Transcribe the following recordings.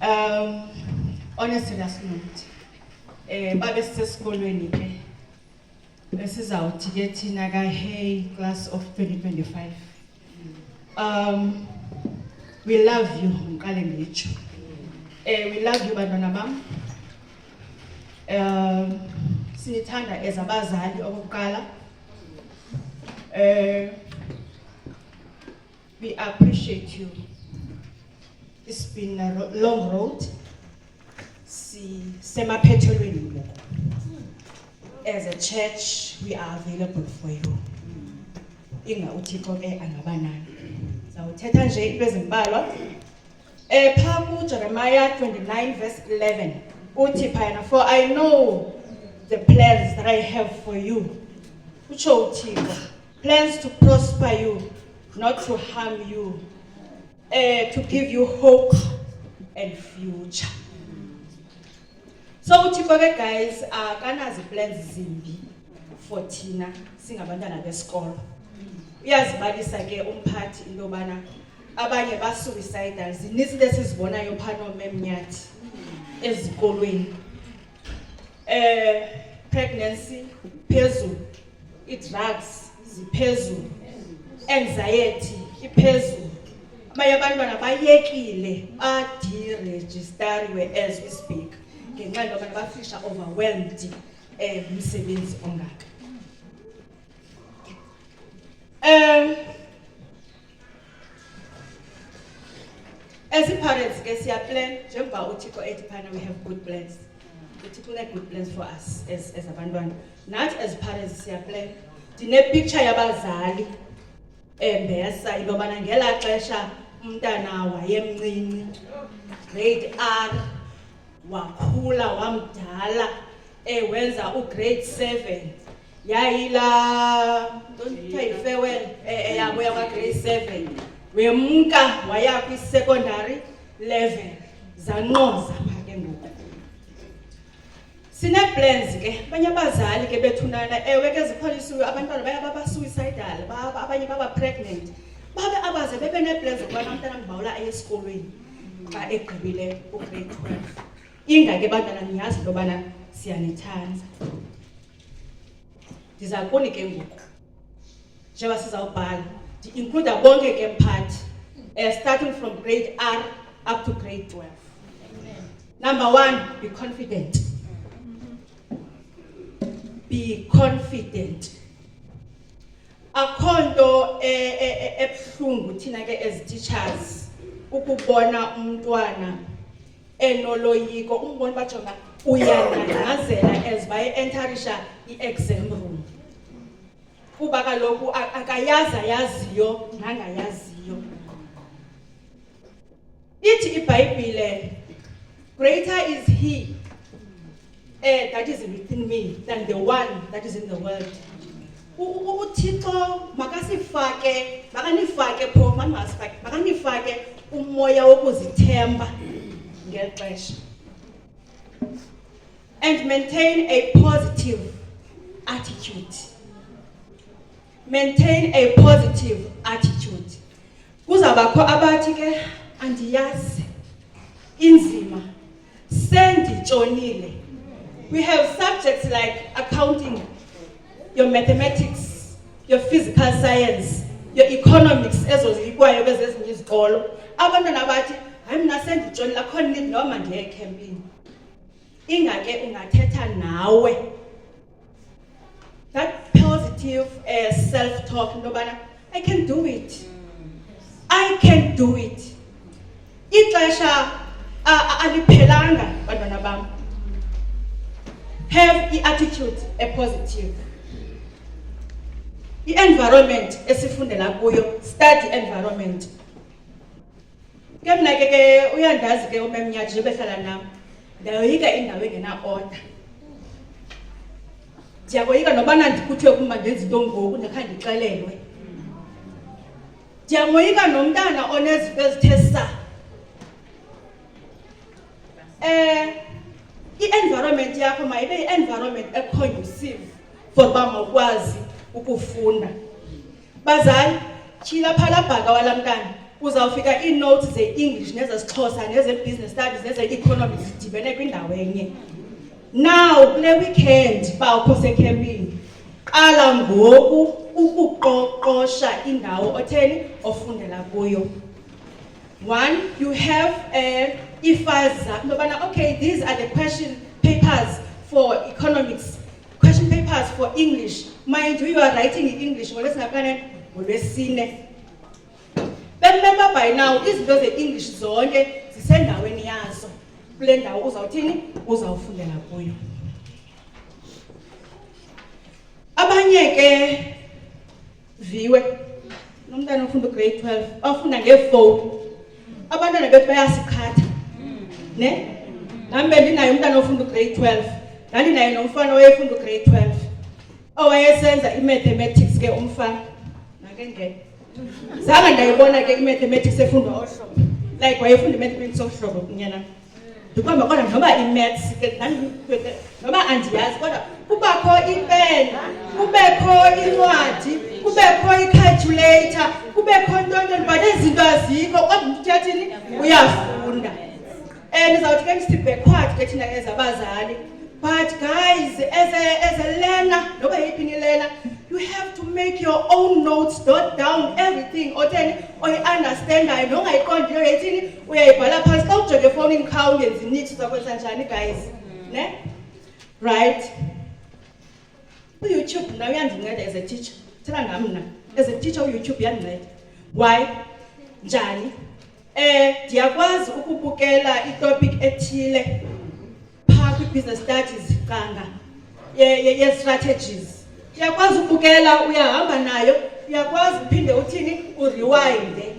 Honestly, last note. Babe sesikolweni ke. Besizawuthi ke thina ka hey class of 2025. We love you, ngiqale ngitsho. We love you bantwana bam. Sinithanda as abazali okokuqala. We appreciate you. It's been a long road. Semaphethelweni. As a church, we are available for you. Inga uthixo ke angabanani. Zawuthetha nje into ezimbalwa. Pha ku Jeremiah 29 verse 11. Uthi phayana, for I know the plans that I have for you. Utsho uthixo, plans to prosper you, not to harm you, to give you hope and future. So uthixo ke guys, akanazi plans zimbi for thina singabantwana besikolo. Uyazibalisa ke umphathi into yobana abanye ba suicidal, zinisi lesizibonayo phano memnyathi ezikolweni. Pregnancy phezulu, drugs ziphezulu, anxiety iphezulu. Abanye abantwana bayekile baderegistariwe as we speak ngenxa yobana bafisha overwhelmed umsebenzi ongaka. As parents, we plan. We have good plans. We have good plans for us as abantwana. Not as parents, we plan. Dine picture yabazali embesa ilobana ngela xesha umntana wayemncinci grade R wakhula wamdala wenza grade 7 yayila don't pay farewell yabuya kwa grade 7 wemka waya kwi secondary level zanqoza phake ngoku. Sine plans ke abanye abazali ke bethunana ke zikholisiwe abantwana baba suicidal abanye baba pregnant babe abaze bebe ne plans ukubana umntana ngibawula esikolweni xa egqibile grade 12. Inga ke bantwana niyazi lobana siyanithanda. Ndiza kuni ke ngoku njengoba sizawubhala include bonke ke mphathi starting from grade R up to grade 12. Number 1, be confident. Be confident. Akhonto ebhlungu thina ke as teachers ukubona umntwana enoloyiko umbona bajonga uyananazela as baye enterisha i-exam room. Kuba kaloku akayaza yaziyo nangayaziyo. Ithi iBhayibhile, greater is he that is within me than the one that is in the world. Uthixo makasifake makanifake pho makanifake umoya wokuzithemba ngexesha. And maintain a positive attitude. Maintain a positive attitude. Kuzabakho abathi ke andiyazi inzima senditshonile. We have subjects like accounting, your mathematics, your physical science, your economics ezo zikwayo kwezezinye izikolo. Abantwana bathi hayi mina senditshonile akho need noma ndiye camping. Ingake ungathetha nawe. That positive self-talk, nobana, I can do it. I can do it. Ixesha aliphelanga bantwana bam. Have the attitude a positive. The environment esifundela kuyo, study environment. Ke mina ke uyandazi ke umemnyathi behlala nami. Ndayoyika indawo engena order. Ndiyakoyika nobana ndikuthiwe kuma ndenza into ngoku ndikhange ndixelelwe. Ndiyamoyika nomntana onezifo ezithesa. I-environment yakho mayibe i-environment conducive for ba mawukwazi ukufunda. Bazali, chila phala bhaka walamntana uzawufika ii-notes ze-English nezesiXhosa neze-business studies neze-economics zidibene kwindawo enye. Now kule weekend bawukho sekhempini, qala ngoku ukuqoqosha indawo otheni ofundela kuyo. One, you have i-files zakho intobana okay, these are the question papers for economics, question papers for English. Mind you are writing in English ngolwesine. Remember by now, izinto ze-English zonke zisendaweni yazo. Kule ndawo uzawuthini? Uzawufundela kuyo. Abanye ke viwe nomntana ofunda grade 12 afunda ngefowuni. Abantwana bethu bayasikhatha. Ne? Nami bendinayo umntana ofunda grade 12. Ndandinaye nomfana owayefunda grade 12. Owayesenza i-mathematics ke umfana. Nakengeke. Zange ndayibona ke i-mathematics efundwa ohlobo. Like wayefunda i-mathematics ohlobo kunyana. Ndikwamba kodwa noba i-maths ke noba andiyazi kodwa kubakho ipena, kubekho incwadi, kubekho i-calculator, kubekho ntoni but izinto azikho kodwa uthathini uyafunda. Ndizawuthi ke ndithi backward ke thina ezabazali. But guys, as a learner, noba yiphi ni learner, you have to make your own notes, jot down everything oyi-understandayo nongayiqondiyo yethini uyayibhala phansi xa ujonge efowunini kha ungenzi niks uzakwenza njani guys, ne? Right? uYouTube mna uyandinceda as a teacher. Thela ngam mna as a teacher uYouTube uyandinceda. Why? Njani? Ndiyakwazi ukubukela itopic ethile phaa kwi-business studies qanga ye-strategies. Uyakwazi ukubukela, uyahamba nayo, uyakwazi uphinde uthini urewinde.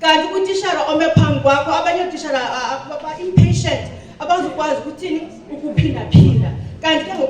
Kanti utishara ome phambi kwakho, abanye otishara ba-impatient, abazukwazi ukuthini ukuphinda-phinda.